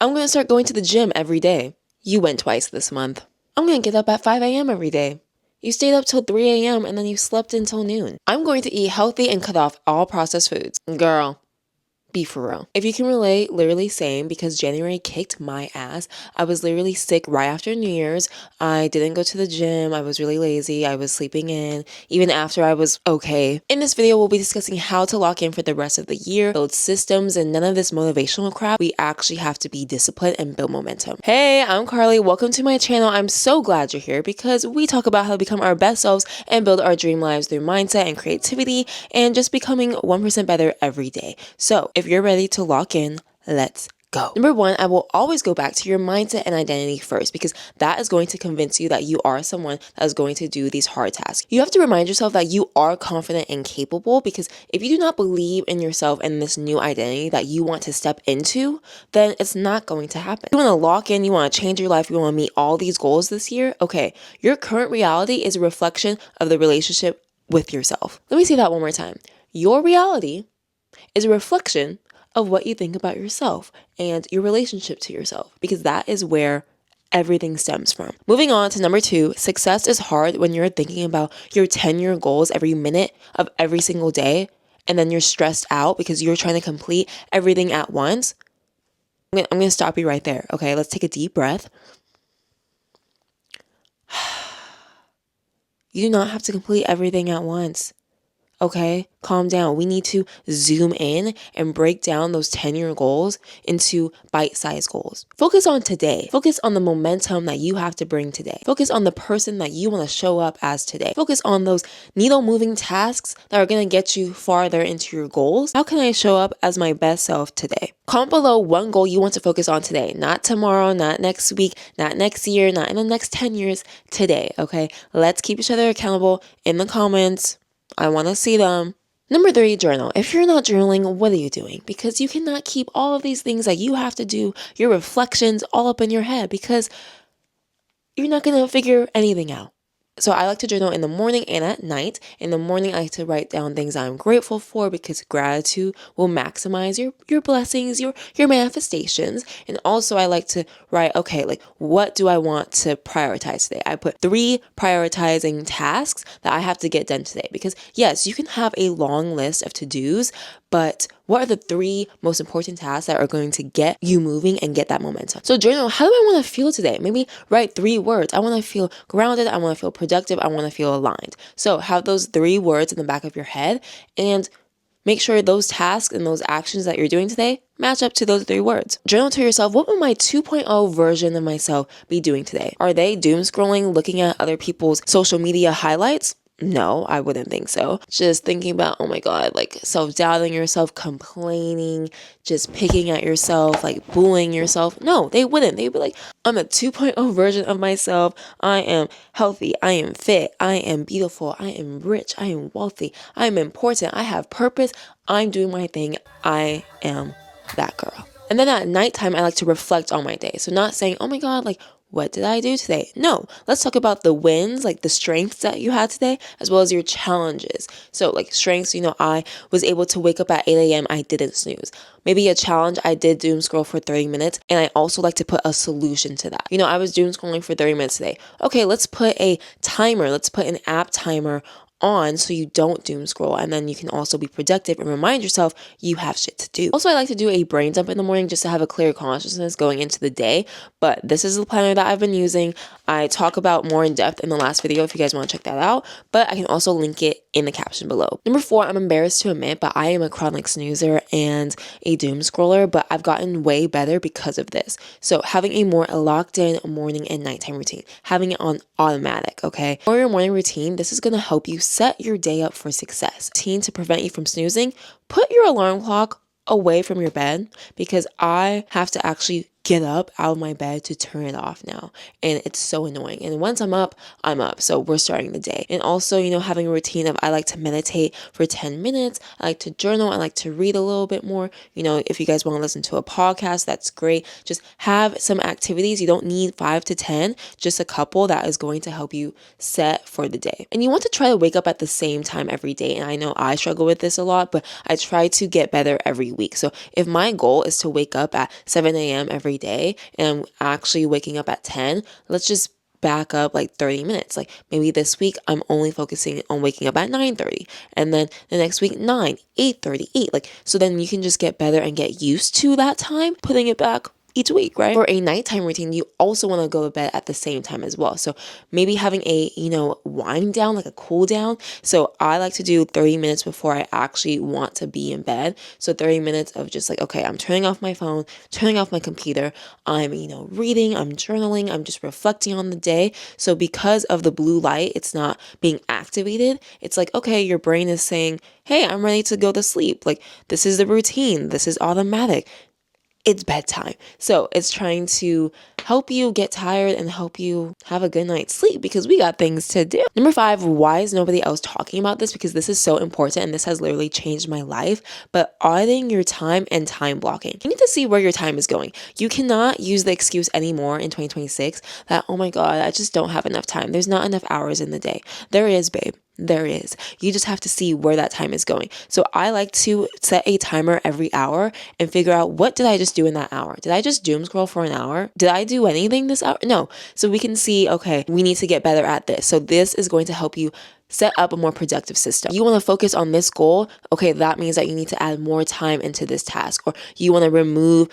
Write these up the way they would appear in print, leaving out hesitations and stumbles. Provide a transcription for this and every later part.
I'm going to start going to the gym every day. You went twice this month. I'm going to get up at 5 a.m. every day. You stayed up till 3 a.m. and then you slept until noon. I'm going to eat healthy and cut off all processed foods. Girl, be for real. If you can relate, literally same, because January kicked my ass. I was literally sick right after New Year's. I didn't go to the gym. I was really lazy. I was sleeping in, even after I was okay. In this video, we'll be discussing how to lock in for the rest of the year, build systems, and none of this motivational crap. We actually have to be disciplined and build momentum. Hey, I'm Carly. Welcome to my channel. I'm so glad you're here because we talk about how to become our best selves and build our dream lives through mindset and creativity and just becoming 1% better every day. So if you're ready to lock in, let's go. Number one, I will always go back to your mindset and identity first because that is going to convince you that you are someone that is going to do these hard tasks. You have to remind yourself that you are confident and capable because if you do not believe in yourself and this new identity that you want to step into, then it's not going to happen. You want to lock in, you want to change your life, you want to meet all these goals this year. Okay, your current reality is a reflection of the relationship with yourself. Let me say that one more time. Your reality is a reflection of what you think about yourself and your relationship to yourself, because that is where everything stems from. Moving on to number two, success is hard when you're thinking about your 10-year goals every minute of every single day, and then you're stressed out because you're trying to complete everything at once. I'm going to stop you right there. Okay, let's take a deep breath. You do not have to complete everything at once. Okay, calm down. We need to zoom in and break down those 10-year goals into bite-sized goals. Focus on today. Focus on the momentum that you have to bring today. Focus on the person that you want to show up as today. Focus on those needle-moving tasks that are going to get you farther into your goals. How can I show up as my best self today? Comment below one goal you want to focus on today. Not tomorrow, not next week, not next year, not in the next 10 years. Today, okay? Let's keep each other accountable in the comments. I want to see them. Number three, journal. If you're not journaling, what are you doing? Because you cannot keep all of these things that you have to do, your reflections, all up in your head because you're not going to figure anything out. So I like to journal in the morning and at night. In the morning, I like to write down things I'm grateful for because gratitude will maximize your blessings, your manifestations. And also I like to write, okay, like what do I want to prioritize today? I put 3 prioritizing tasks that I have to get done today because yes, you can have a long list of to-dos, but what are the 3 most important tasks that are going to get you moving and get that momentum? So journal, how do I want to feel today? Maybe write 3 words. I want to feel grounded. I want to feel productive. I want to feel aligned. So have those 3 words in the back of your head and make sure those tasks and those actions that you're doing today match up to those 3 words. Journal to yourself, what would my 2.0 version of myself be doing today? Are they doom scrolling, looking at other people's social media highlights? No, I wouldn't think so. Just thinking about, oh my God, like self-doubting yourself, complaining, just picking at yourself, like bullying yourself. No, they wouldn't. They'd be like, I'm a 2.0 version of myself. I am healthy. I am fit. I am beautiful. I am rich. I am wealthy. I am important. I have purpose. I'm doing my thing. I am that girl. And then at nighttime, I like to reflect on my day. So not saying, oh my God, like, what did I do today? No, let's talk about the wins, like the strengths that you had today, as well as your challenges. So like strengths, I was able to wake up at 8 a.m. I didn't snooze. Maybe a challenge, I did doom scroll for 30 minutes. And I also like to put a solution to that. I was doom scrolling for 30 minutes today. Okay, let's put a timer. Let's put an app timer on so you don't doom scroll, and then you can also be productive and remind yourself you have shit to do. Also, I like to do a brain dump in the morning just to have a clear consciousness going into the day, but this is the planner that I've been using. I talk about more in depth in the last video if you guys want to check that out, but I can also link it in the caption below. Number 4, I'm embarrassed to admit, but I am a chronic snoozer and a doom scroller, but I've gotten way better because of this. So having a more locked in morning and nighttime routine, having it on automatic, okay? For your morning routine, this is going to help you set your day up for success. Routine to prevent you from snoozing, put your alarm clock away from your bed because I have to actually get up out of my bed to turn it off now, and it's so annoying. And once I'm up, so we're starting the day. And also, having a routine of I like to meditate for 10 minutes, I like to journal, I like to read a little bit more. If you guys want to listen to a podcast, that's great. Just have some activities. You don't need 5 to 10, just a couple that is going to help you set for the day. And you want to try to wake up at the same time every day. And I know I struggle with this a lot, but I try to get better every week. So if my goal is to wake up at 7 a.m. every every day and I'm actually waking up at 10, let's just back up like 30 minutes. Like maybe this week I'm only focusing on waking up at 9:30, and then the next week 9, 8:30, 8. Like, so then you can just get better and get used to that time, putting it back each week, right? For a nighttime routine, you also want to go to bed at the same time as well. So maybe having a, wind down, like a cool down. So I like to do 30 minutes before I actually want to be in bed. So 30 minutes of just like, okay, I'm turning off my phone, turning off my computer. I'm, reading, I'm journaling, I'm just reflecting on the day. So because of the blue light, it's not being activated. It's like, okay, your brain is saying, hey, I'm ready to go to sleep. Like, this is the routine. This is automatic. It's bedtime. So it's trying to help you get tired and help you have a good night's sleep because we got things to do. Number 5, why is nobody else talking about this? Because this is so important and this has literally changed my life. But auditing your time and time blocking. You need to see where your time is going. You cannot use the excuse anymore in 2026 that, oh my God, I just don't have enough time. There's not enough hours in the day. There is, babe. There is. You just have to see where that time is going. So I like to set a timer every hour and figure out, what did I just do in that hour? Did I just doom scroll for an hour? Did I do anything this hour? No. So we can see, okay, we need to get better at this. So this is going to help you set up a more productive system. You want to focus on this goal. Okay, that means that you need to add more time into this task, or you want to remove,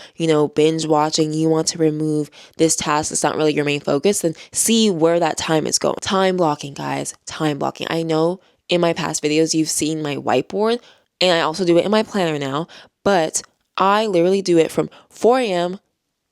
binge watching. You want to remove this task that's not really your main focus. Then see where that time is going. Time blocking, guys, time blocking. I know in my past videos, you've seen my whiteboard, and I also do it in my planner now, but I literally do it from 4 a.m.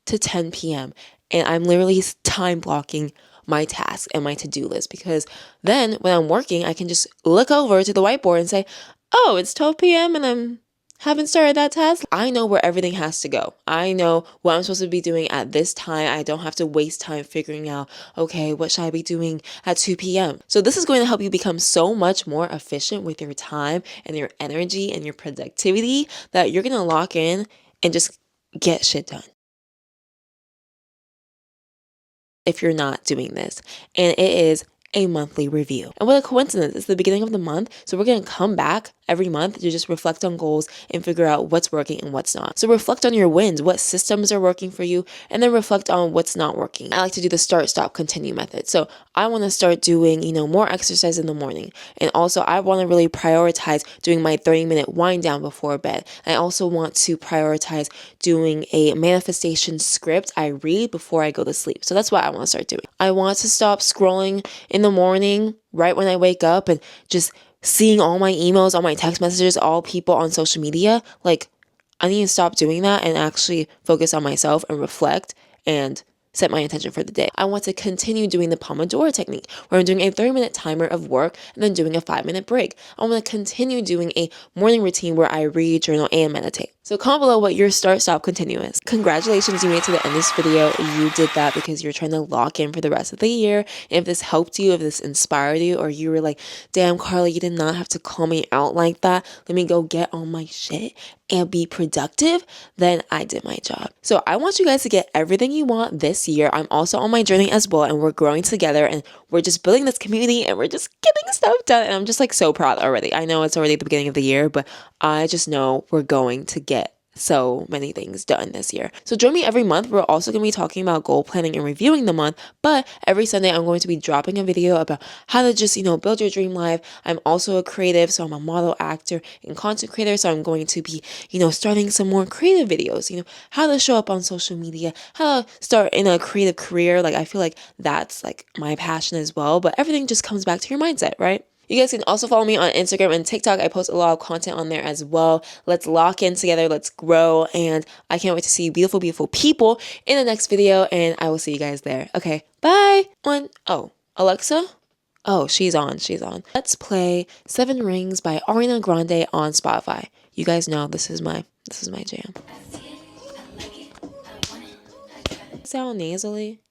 to 10 p.m. And I'm literally time blocking my tasks and my to-do list, because then when I'm working, I can just look over to the whiteboard and say, oh, it's 12 p.m. and I haven't started that task. I know where everything has to go. I know what I'm supposed to be doing at this time. I don't have to waste time figuring out, okay, what should I be doing at 2 p.m. So this is going to help you become so much more efficient with your time and your energy and your productivity that you're going to lock in and just get shit done if you're not doing this. And it is a monthly review. And what a coincidence, it's the beginning of the month. So we're going to come back every month to just reflect on goals and figure out what's working and what's not. So reflect on your wins, what systems are working for you, and then reflect on what's not working. I like to do the start, stop, continue method. So I want to start doing, more exercise in the morning. And also I want to really prioritize doing my 30-minute wind down before bed. I also want to prioritize doing a manifestation script I read before I go to sleep. So that's what I want to start doing. I want to stop scrolling in the morning right when I wake up and just seeing all my emails, all my text messages, all people on social media. Like, I need to stop doing that and actually focus on myself and reflect and set my intention for the day. I want to continue doing the Pomodoro technique, where I'm doing a 30-minute timer of work and then doing a 5-minute break. I want to continue doing a morning routine where I read, journal, and meditate. So comment below what your start, stop, continue is. Congratulations, you made it to the end of this video. You did that because you're trying to lock in for the rest of the year. And if this helped you, if this inspired you, or you were like, damn, Carla, you did not have to call me out like that. Let me go get on my shit and be productive, then I did my job. So I want you guys to get everything you want this year. I'm also on my journey as well, and we're growing together, and we're just building this community, and we're just getting stuff done. And I'm just like so proud already. I know it's already the beginning of the year, but I just know we're going to get so many things done this year. So join me every month. We're also going to be talking about goal planning and reviewing the month, but every Sunday I'm going to be dropping a video about how to just, build your dream life. I'm also a creative, so I'm a model, actor, and content creator. So I'm going to be, starting some more creative videos, how to show up on social media, how to start in a creative career. Like, I feel like that's like my passion as well, but everything just comes back to your mindset, right? You guys can also follow me on Instagram and TikTok. I post a lot of content on there as well. Let's lock in together. Let's grow. And I can't wait to see beautiful, beautiful people in the next video. And I will see you guys there. Okay, bye. Alexa? Oh, she's on. Let's play 7 Rings by Ariana Grande on Spotify. You guys know this is my jam. Sound nasally?